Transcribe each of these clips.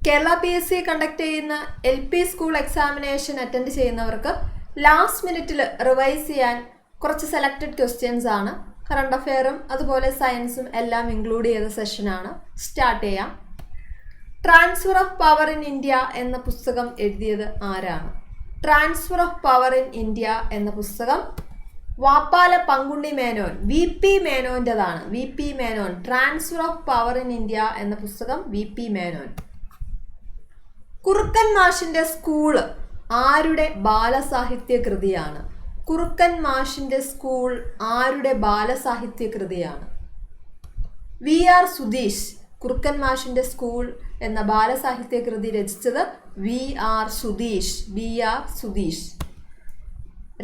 Kerala PSC conduct ചെയ്യുന്ന LP school examination attend ചെയ്യുന്നവർക്ക് last മിനിറ്റിൽ റിവൈസ് ചെയ്യാൻ കുറച്ച് സെലക്റ്റഡ് ക്വസ്റ്റ്യൻസ് ആണ്. കറണ്ട് അഫെയറും അതുപോലെ സയൻസും എല്ലാം ഇൻക്ലൂഡ് ചെയ്ത സെഷനാണ്. സ്റ്റാർട്ട് ചെയ്യാം. Transfer of power in India എന്ന പുസ്തകം എഴുതിയത് ആരാണ്? Transfer of power in India എന്ന പുസ്തകം Vappala Pankunni Menon, VP മേനോൻ്റെതാണ്. VP Menon. Transfer of power in India എന്ന പുസ്തകം VP മേനോൻ. കുറുക്കൻ മാഷിന്റെ സ്കൂള് ആരുടെ ബാലസാഹിത്യ കൃതിയാണ്? കുറുക്കൻ മാഷിന്റെ സ്കൂൾ ആരുടെ ബാലസാഹിത്യ കൃതിയാണ്? VR സുധീഷ്. കുറുക്കൻ മാഷിന്റെ സ്കൂൾ എന്ന ബാലസാഹിത്യ കൃതി രചിച്ചത് VR Sudheesh. VR Sudheesh.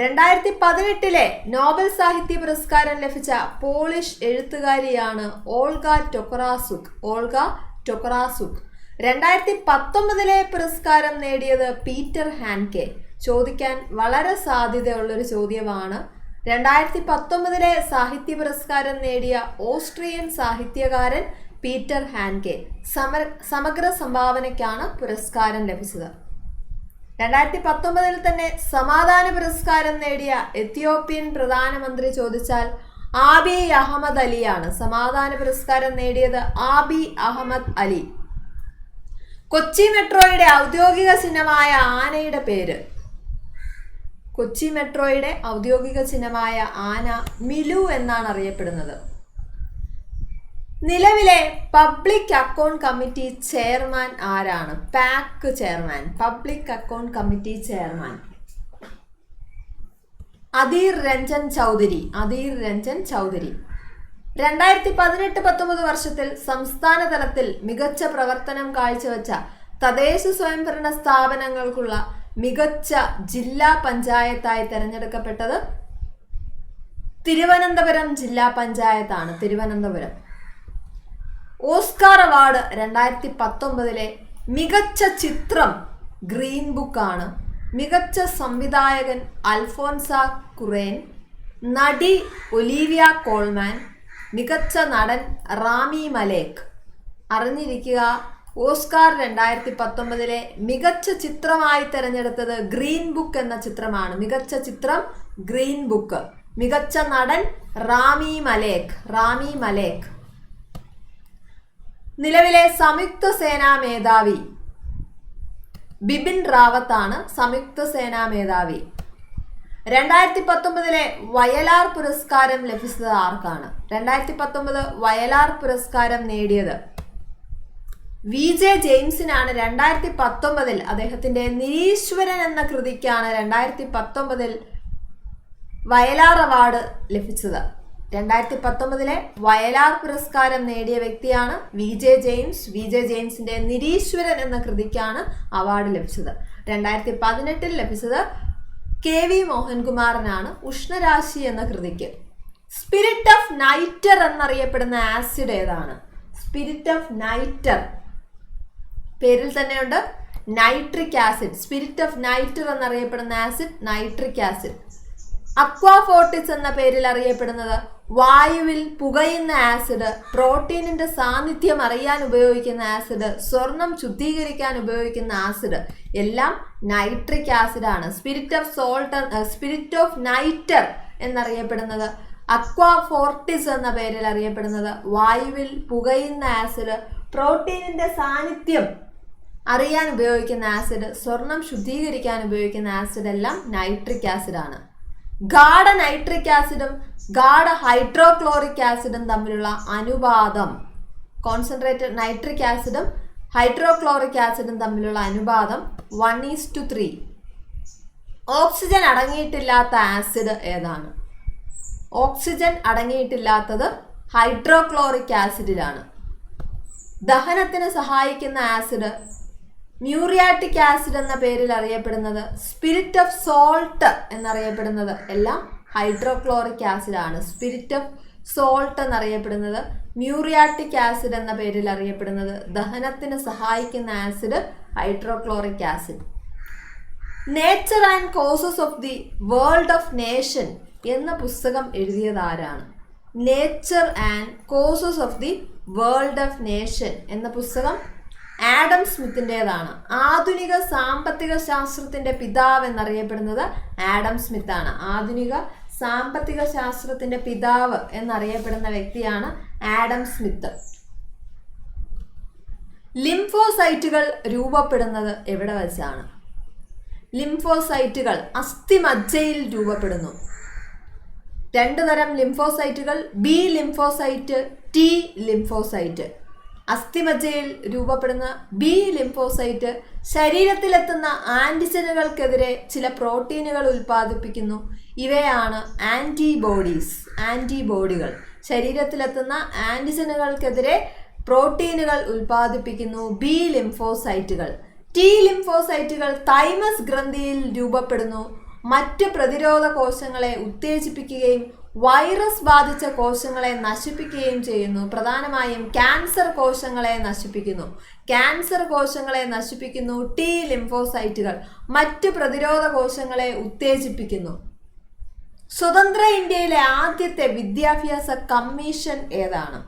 2018 Nobel സാഹിത്യ പുരസ്കാരം ലഭിച്ച പോളിഷ് എഴുത്തുകാരിയാണ് ഓൾഗ ടൊക്കറാസുക്. ഓൾഗ ടൊക്കറാസുക്. 2019 പുരസ്കാരം നേടിയത് പീറ്റർ ഹാൻകെ. ചോദിക്കാൻ വളരെ സാധ്യതയുള്ളൊരു ചോദ്യമാണ്. 2019 സാഹിത്യ പുരസ്കാരം നേടിയ ഓസ്ട്രിയൻ സാഹിത്യകാരൻ പീറ്റർ ഹാൻകെ. സമഗ്ര സംഭാവനയ്ക്കാണ് പുരസ്കാരം ലഭിച്ചത്. 2019 തന്നെ സമാധാന പുരസ്കാരം നേടിയ എത്യോപ്യൻ പ്രധാനമന്ത്രി ചോദിച്ചാൽ ആബി അഹമ്മദ് അലിയാണ്. സമാധാന പുരസ്കാരം നേടിയത് ആബി അഹമ്മദ് അലി. കൊച്ചി മെട്രോയുടെ ഔദ്യോഗിക ചിഹ്നമായ ആനയുടെ പേര്? കൊച്ചി മെട്രോയുടെ ഔദ്യോഗിക ചിഹ്നമായ ആന മിലു എന്നാണ് അറിയപ്പെടുന്നത്. നിലവിലെ പബ്ലിക് അക്കൗണ്ട് കമ്മിറ്റി ചെയർമാൻ ആരാണ്? PAC chairman. Public account committee chairman Adhir Ranjan Chowdhury. Adhir Ranjan Chowdhury. 2018-19 വർഷത്തിൽ സംസ്ഥാന തലത്തിൽ മികച്ച പ്രവർത്തനം കാഴ്ചവെച്ച തദ്ദേശ സ്വയംഭരണ സ്ഥാപനങ്ങൾക്കുള്ള മികച്ച ജില്ലാ പഞ്ചായത്തായി തിരഞ്ഞെടുക്കപ്പെട്ടത് തിരുവനന്തപുരം ജില്ലാ പഞ്ചായത്താണ്. തിരുവനന്തപുരം. ഓസ്കാർ അവാർഡ് 2019 മികച്ച ചിത്രം ഗ്രീൻ ബുക്ക് ആണ്. മികച്ച സംവിധായകൻ അൽഫോൻസ കുറേൻ. നടി ഒലീവിയ കോൾമാൻ. മികച്ച നടൻ റാമി മലേക്. അറിഞ്ഞിരിക്കുക, ഓസ്കാർ 2019 മികച്ച ചിത്രമായി തിരഞ്ഞെടുത്തത് ഗ്രീൻ ബുക്ക് എന്ന ചിത്രമാണ്. മികച്ച ചിത്രം ഗ്രീൻ ബുക്ക്. മികച്ച നടൻ റാമി മലേക്. റാമി മലേക്. നിലവിലെ സംയുക്ത സേനാ മേധാവി ബിപിൻ റാവത്താണ്. സംയുക്ത സേനാ മേധാവി. 2019 വയലാർ പുരസ്കാരം ലഭിച്ചത് ആർക്കാണ്? 2019 വയലാർ പുരസ്കാരം നേടിയത് VJ ജെയിംസിനാണ്. 2019 അദ്ദേഹത്തിന്റെ നിരീശ്വരൻ എന്ന കൃതിക്കാണ് 2019 വയലാർ അവാർഡ് ലഭിച്ചത്. 2019 വയലാർ പുരസ്കാരം നേടിയ വ്യക്തിയാണ് VJ ജെയിംസ്. VJ ജെയിംസിന്റെ നിരീശ്വരൻ എന്ന കൃതിക്കാണ് അവാർഡ് ലഭിച്ചത്. 2018 ലഭിച്ചത് KV മോഹൻകുമാറിനാണ് ഉഷ്ണരാശി എന്ന കൃതിക്ക്. സ്പിരിറ്റ് ഓഫ് നൈറ്റർ എന്നറിയപ്പെടുന്ന ആസിഡ് ഏതാണ്? Spirit of നൈറ്റർ. പേരിൽ തന്നെയുണ്ട് നൈട്രിക് ആസിഡ്. സ്പിരിറ്റ് ഓഫ് നൈറ്റർ എന്നറിയപ്പെടുന്ന ആസിഡ് നൈട്രിക് ആസിഡ്. അക്വാഫോർട്ടിസ് എന്ന പേരിൽ അറിയപ്പെടുന്നത് വായുവിൽ പുകയുന്ന ആസിഡ്, പ്രോട്ടീനിന്റെ സാന്നിധ്യം അറിയാൻ ഉപയോഗിക്കുന്ന ആസിഡ്, സ്വർണം ശുദ്ധീകരിക്കാൻ ഉപയോഗിക്കുന്ന ആസിഡ് എല്ലാം നൈട്രിക് ആസിഡ് ആണ്. സ്പിരിറ്റ് ഓഫ് നൈറ്റർ എന്നറിയപ്പെടുന്നത് അക്വാഫോർട്ടിസ് എന്ന പേരിൽ അറിയപ്പെടുന്നത് വായുവിൽ പുകയുന്ന ആസിഡ്, പ്രോട്ടീനിന്റെ സാന്നിധ്യം അറിയാൻ ഉപയോഗിക്കുന്ന ആസിഡ്, സ്വർണം ശുദ്ധീകരിക്കാൻ ഉപയോഗിക്കുന്ന ആസിഡ് എല്ലാം നൈട്രിക് ആസിഡ് ആണ്. ഗാഢ നൈട്രിക് ആസിഡും ഗാഢ ഹൈഡ്രോക്ലോറിക് ആസിഡും തമ്മിലുള്ള അനുപാതം, കോൺസെൻട്രേറ്റഡ് നൈട്രിക് ആസിഡും ഹൈഡ്രോക്ലോറിക് ആസിഡും തമ്മിലുള്ള അനുപാതം 1:3. ഓക്സിജൻ അടങ്ങിയിട്ടില്ലാത്ത ആസിഡ് ഏതാണ്? ഓക്സിജൻ അടങ്ങിയിട്ടില്ലാത്തത് ഹൈഡ്രോക്ലോറിക് ആസിഡിലാണ്. ദഹനത്തിന് സഹായിക്കുന്ന ആസിഡ് മ്യൂറിയാറ്റിക് ആസിഡ് എന്ന പേരിൽ അറിയപ്പെടുന്നത്, സ്പിരിറ്റ് ഓഫ് സോൾട്ട് എന്നറിയപ്പെടുന്നത് എല്ലാം ഹൈഡ്രോക്ലോറിക് ആസിഡ് ആണ്. സ്പിരിറ്റ് ഓഫ് സോൾട്ട് എന്നറിയപ്പെടുന്നത്, മ്യൂറിയാറ്റിക് ആസിഡ് എന്ന പേരിൽ അറിയപ്പെടുന്നത്, ദഹനത്തിന് സഹായിക്കുന്ന acid hydrochloric acid. Nature and causes of the world of nation എന്ന പുസ്തകം എഴുതിയത് ആരാണ്? Nature and causes of the world of nation എന്ന പുസ്തകം ആഡം സ്മിത്തിൻ്റെതാണ്. ആധുനിക സാമ്പത്തിക ശാസ്ത്രത്തിന്റെ പിതാവ് എന്നറിയപ്പെടുന്നത് ആഡം സ്മിത്ത് ആണ്. ആധുനിക സാമ്പത്തിക ശാസ്ത്രത്തിന്റെ പിതാവ് എന്നറിയപ്പെടുന്ന വ്യക്തിയാണ് ആഡം സ്മിത്ത്. ലിംഫോസൈറ്റുകൾ രൂപപ്പെടുന്നത് എവിടെ വെച്ചാണ്? ലിംഫോസൈറ്റുകൾ അസ്ഥിമജ്ജയിൽ രൂപപ്പെടുന്നു. രണ്ടു തരം ലിംഫോസൈറ്റുകൾ, ബി ലിംഫോസൈറ്റ്, ടി ലിംഫോസൈറ്റ്. അസ്ഥിമജ്ജയിൽ രൂപപ്പെടുന്ന ബി ലിംഫോസൈറ്റ് ശരീരത്തിലെത്തുന്ന ആന്റിജനുകൾക്കെതിരെ ചില പ്രോട്ടീനുകൾ ഉൽപ്പാദിപ്പിക്കുന്നു. ഇവയാണ് ആന്റിബോഡികൾ. ശരീരത്തിലെത്തുന്ന ആന്റിജനുകൾക്കെതിരെ പ്രോട്ടീനുകൾ ഉൽപ്പാദിപ്പിക്കുന്നു ബി ലിംഫോസൈറ്റുകൾ. ടി ലിംഫോസൈറ്റുകൾ തൈമസ് ഗ്രന്ഥിയിൽ രൂപപ്പെടുന്നു. മറ്റ് പ്രതിരോധ കോശങ്ങളെ ഉത്തേജിപ്പിക്കുകയും വൈറസ് ബാധിച്ച കോശങ്ങളെ നശിപ്പിക്കുകയും ചെയ്യുന്നു. പ്രധാനമായും ക്യാൻസർ കോശങ്ങളെ നശിപ്പിക്കുന്നു ടി ലിംഫോസൈറ്റുകൾ. മറ്റ് പ്രതിരോധ കോശങ്ങളെ ഉത്തേജിപ്പിക്കുന്നു. സ്വതന്ത്ര ഇന്ത്യയിലെ ആദ്യത്തെ വിദ്യാഭ്യാസ കമ്മീഷൻ ഏതാണ്?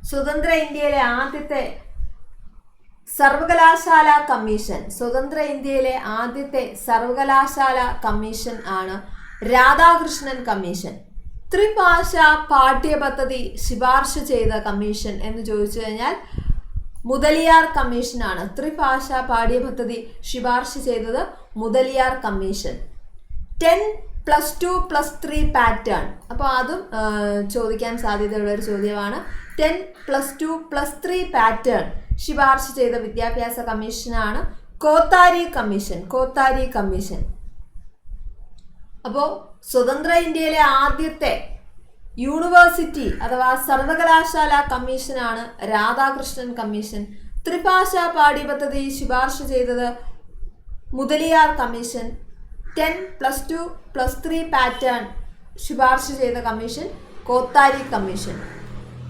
സ്വതന്ത്ര ഇന്ത്യയിലെ ആദ്യത്തെ സർവകലാശാല കമ്മീഷൻ ആണ് രാധാകൃഷ്ണൻ കമ്മീഷൻ. ത്രിഭാഷാ പാഠ്യപദ്ധതി ശുപാർശ ചെയ്ത കമ്മീഷൻ എന്ന് ചോദിച്ചു കഴിഞ്ഞാൽ മുതലിയാർ കമ്മീഷനാണ്. ത്രിഭാഷാ പാഠ്യപദ്ധതി ശുപാർശ ചെയ്തത് മുതലിയാർ കമ്മീഷൻ. 10+2+3 പാറ്റേൺ, അപ്പോൾ അതും ചോദിക്കാൻ സാധ്യതയുള്ള ഒരു ചോദ്യമാണ്. 10+2+3 പാറ്റേൺ ശുപാർശ ചെയ്ത വിദ്യാഭ്യാസ കമ്മീഷനാണ് കോത്താരി കമ്മീഷൻ. അപ്പോൾ സ്വതന്ത്ര ഇന്ത്യയിലെ ആദ്യത്തെ യൂണിവേഴ്സിറ്റി അഥവാ സർവകലാശാല കമ്മീഷനാണ് രാധാകൃഷ്ണൻ കമ്മീഷൻ. ത്രിഭാഷാ പാഠ്യപദ്ധതി ശുപാർശ ചെയ്തത് മുതലിയാർ കമ്മീഷൻ. 10+2+3 പാറ്റേൺ ശുപാർശ ചെയ്ത കമ്മീഷൻ കോത്താരി കമ്മീഷൻ.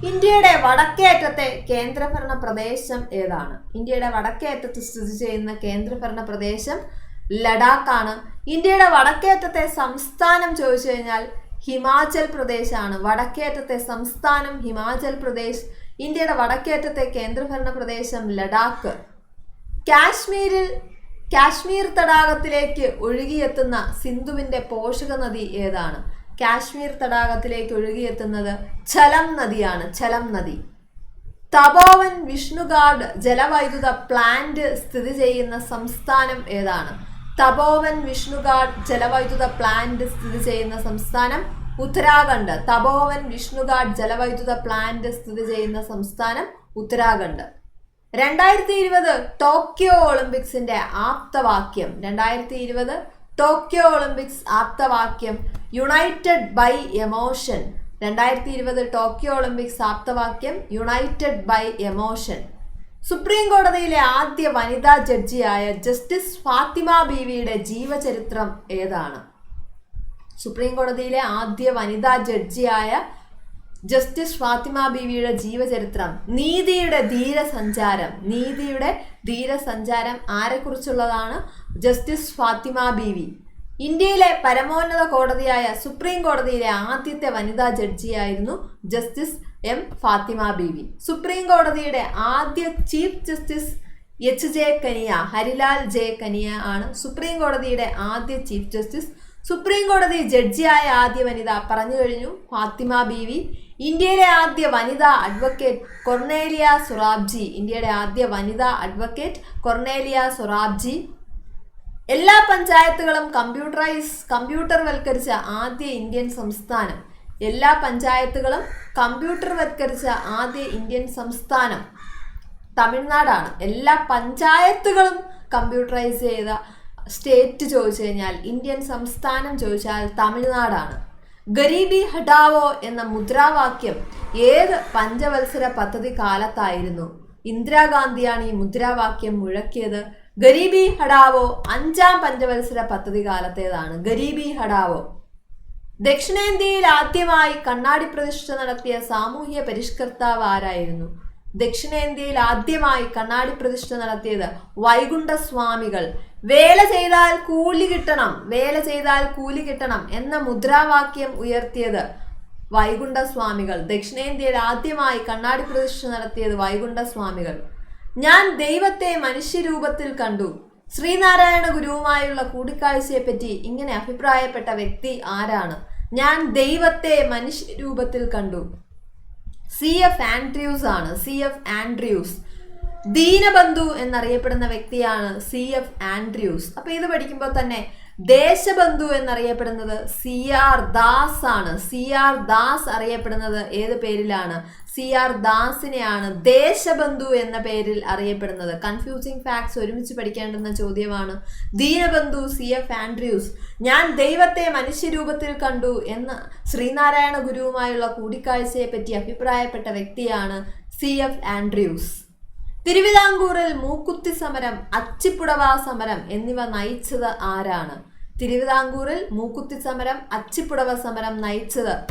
ഇന്ത്യയുടെ വടക്കേ അറ്റത്തെ കേന്ദ്രഭരണ പ്രദേശം ഏതാണ്? ഇന്ത്യയുടെ വടക്കേ അറ്റത്ത് സ്ഥിതി ചെയ്യുന്ന കേന്ദ്രഭരണ പ്രദേശം ലഡാക്കാണ്. ഇന്ത്യയുടെ വടക്കേ അറ്റത്തെ സംസ്ഥാനം ചോദിച്ചു കഴിഞ്ഞാൽ ഹിമാചൽ പ്രദേശ് ആണ്. വടക്കേ അറ്റത്തെ സംസ്ഥാനം ഹിമാചൽ പ്രദേശ്. ഇന്ത്യയുടെ വടക്കേ അറ്റത്തെ കേന്ദ്രഭരണ പ്രദേശം ലഡാക്ക്. കാശ്മീർ തടാകത്തിലേക്ക് ഒഴുകിയെത്തുന്ന സിന്ധുവിന്റെ പോഷക നദി ഏതാണ്? കാശ്മീർ തടാകത്തിലേക്ക് ഒഴുകിയെത്തുന്നത് ഝലം നദി. തപോവൻ വിഷ്ണുഘാട്ട് ജലവൈദ്യുത പ്ലാന്റ് സ്ഥിതി ചെയ്യുന്ന സംസ്ഥാനം ഏതാണ്? തപോവൻ വിഷ്ണുഘാട്ട് ജലവൈദ്യുത പ്ലാന്റ് സ്ഥിതി ചെയ്യുന്ന സംസ്ഥാനം ഉത്തരാഖണ്ഡ്. തപോവൻ വിഷ്ണുഘാട്ട് ജലവൈദ്യുത പ്ലാന്റ് സ്ഥിതി ചെയ്യുന്ന സംസ്ഥാനം ഉത്തരാഖണ്ഡ്. 2020 ടോക്കിയോ ഒളിമ്പിക്സിന്റെ ആപ്തവാക്യം. 2020 ടോക്കിയോ ഒളിമ്പിക്സ് ആപ്തവാക്യം united by emotion. 2020 Tokyo Olympics ആപ്തവാക്യം യുണൈറ്റഡ് ബൈ എമോഷൻ. സുപ്രീം കോടതിയിലെ ആദ്യ വനിതാ ജഡ്ജിയായ ജസ്റ്റിസ് ഫാത്തിമ ബീവിയുടെ ജീവചരിത്രം ഏതാണ്? സുപ്രീം കോടതിയിലെ ആദ്യ വനിതാ ജഡ്ജിയായ ജസ്റ്റിസ് ഫാത്തിമ ബീവിയുടെ ജീവചരിത്രം നീതിയുടെ ധീരസഞ്ചാരം ആരെക്കുറിച്ചുള്ളതാണ്? ജസ്റ്റിസ് ഫാത്തിമ ബീവി. ഇന്ത്യയിലെ പരമോന്നത കോടതിയായ സുപ്രീം കോടതിയിലെ ആദ്യത്തെ വനിതാ ജഡ്ജിയായിരുന്നു justice M Fathima Beevi. Supreme കോടതിയുടെ ആദ്യ chief justice Harilal J Kania ആണ് സുപ്രീം കോടതിയുടെ ആദ്യ ചീഫ് ജസ്റ്റിസ്. സുപ്രീം കോടതി ജഡ്ജിയായ ആദ്യ വനിത പറഞ്ഞു കഴിഞ്ഞു, ഫാത്തിമ ബീവി. ഇന്ത്യയിലെ ആദ്യ വനിതാ അഡ്വക്കേറ്റ് കൊർണേലിയ സൊറാബ്ജി. എല്ലാ പഞ്ചായത്തുകളും കമ്പ്യൂട്ടർവൽക്കരിച്ച ആദ്യ ഇന്ത്യൻ സംസ്ഥാനം തമിഴ്നാടാണ്. എല്ലാ പഞ്ചായത്തുകളും കമ്പ്യൂട്ടറൈസ് ചെയ്ത സ്റ്റേറ്റ് ചോദിച്ചു കഴിഞ്ഞാൽ, ഇന്ത്യൻ സംസ്ഥാനം ചോദിച്ചാൽ തമിഴ്നാടാണ്. ഗരീബി ഹഠാവോ എന്ന മുദ്രാവാക്യം ഏത് പഞ്ചവത്സര പദ്ധതി കാലത്തായിരുന്നു? ഇന്ദിരാഗാന്ധിയാണ് ഈ മുദ്രാവാക്യം മുഴക്കിയത്. ഗരീബി ഹഠാവോ 5ാം പഞ്ചവത്സര പദ്ധതി കാലത്തേതാണ്. ഗരീബി ഹഠാവോ. ദക്ഷിണേന്ത്യയിൽ ആദ്യമായി കണ്ണാടി പ്രതിഷ്ഠ നടത്തിയ സാമൂഹ്യ പരിഷ്കർത്താവ് ആരായിരുന്നു? ദക്ഷിണേന്ത്യയിൽ ആദ്യമായി കണ്ണാടി പ്രതിഷ്ഠ നടത്തിയത് വൈകുണ്ഠസ്വാമികൾ. വേല ചെയ്താൽ കൂലി കിട്ടണം എന്ന മുദ്രാവാക്യം ഉയർത്തിയത് വൈകുണ്ഠസ്വാമികൾ. ദക്ഷിണേന്ത്യയിൽ ആദ്യമായി കണ്ണാടി പ്രതിഷ്ഠ നടത്തിയത് വൈകുണ്ഠസ്വാമികൾ. ഞാൻ ദൈവത്തെ മനുഷ്യരൂപത്തിൽ കണ്ടു. ശ്രീനാരായണ ഗുരുവുമായുള്ള കൂടിക്കാഴ്ചയെപ്പറ്റി ഇങ്ങനെ അഭിപ്രായപ്പെട്ട വ്യക്തി ആരാണ്? ഞാൻ ദൈവത്തെ മനുഷ്യരൂപത്തിൽ കണ്ടു. CF ആൻഡ്രൂസ് ആണ്. CF Andrews. ദീനബന്ധു എന്നറിയപ്പെടുന്ന വ്യക്തിയാണ് CF ആൻഡ്രൂസ്. അപ്പൊ ഇത് പഠിക്കുമ്പോൾ തന്നെ ദേശബന്ധു എന്നറിയപ്പെടുന്നത് CR ദാസ് ആണ്. CR ദാസ് അറിയപ്പെടുന്നത് ഏത് പേരിലാണ്? CR ദാസിനെയാണ് ദേശബന്ധു എന്ന പേരിൽ അറിയപ്പെടുന്നത്. കൺഫ്യൂസിങ് ഫാക്ട്സ് ഒരുമിച്ച് പഠിക്കേണ്ടുന്ന ചോദ്യമാണ്. ദീനബന്ധു CF ആൻഡ്രൂസ്. ഞാൻ ദൈവത്തെ മനുഷ്യരൂപത്തിൽ കണ്ടു എന്ന ശ്രീനാരായണ ഗുരുവുമായുള്ള കൂടിക്കാഴ്ചയെ പറ്റി അഭിപ്രായപ്പെട്ട വ്യക്തിയാണ് CF ആൻഡ്രൂസ്. തിരുവിതാംകൂറിൽ മൂക്കുത്തി സമരം, അച്ചിപ്പുടവ സമരം എന്നിവ നയിച്ചത് ആരാണ്? തിരുവിതാംകൂറിൽ മൂക്കുത്തി സമരം, അച്ചിപ്പുടവ സമരം നയിച്ചത്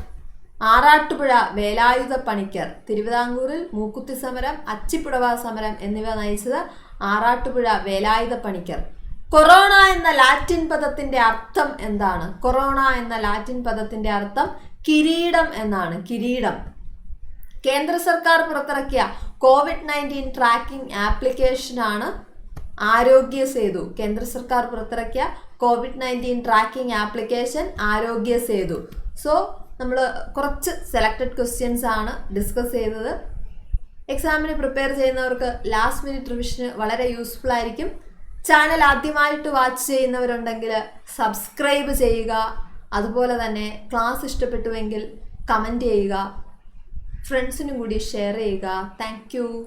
ആറാട്ടുപുഴ വേലായുധ പണിക്കർ. തിരുവിതാംകൂറിൽ മൂക്കുത്തി സമരം, അച്ചിപ്പുടവ സമരം എന്നിവ നയിച്ചത് ആറാട്ടുപുഴ വേലായുധ പണിക്കർ. കൊറോണ എന്ന ലാറ്റിൻ പദത്തിന്റെ അർത്ഥം എന്താണ്? കൊറോണ എന്ന ലാറ്റിൻ പദത്തിന്റെ അർത്ഥം കിരീടം എന്നാണ്. കിരീടം. കേന്ദ്ര സർക്കാർ പുറത്തിറക്കിയ COVID-19 ട്രാക്കിംഗ് ആപ്ലിക്കേഷനാണ് ആരോഗ്യ സേതു. കേന്ദ്ര സർക്കാർ പുറത്തിറക്കിയ COVID-19 ട്രാക്കിംഗ് ആപ്ലിക്കേഷൻ ആരോഗ്യ സേതു. സോ നമ്മൾ കുറച്ച് സെലക്റ്റഡ് ക്വസ്റ്റ്യൻസ് ആണ് ഡിസ്കസ് ചെയ്തത്. എക്സാമിന് പ്രിപ്പയർ ചെയ്യുന്നവർക്ക് ലാസ്റ്റ് മിനിറ്റ് റിവിഷന് വളരെ യൂസ്ഫുൾ ആയിരിക്കും. ചാനൽ ആദ്യമായിട്ട് വാച്ച് ചെയ്യുന്നവരുണ്ടെങ്കിൽ സബ്സ്ക്രൈബ് ചെയ്യുക. അതുപോലെ തന്നെ ക്ലാസ് ഇഷ്ടപ്പെട്ടുവെങ്കിൽ കമൻറ്റ് ചെയ്യുക. ഫ്രണ്ട്സിനും കൂടി ഷെയർ ചെയ്യുക. Thank you.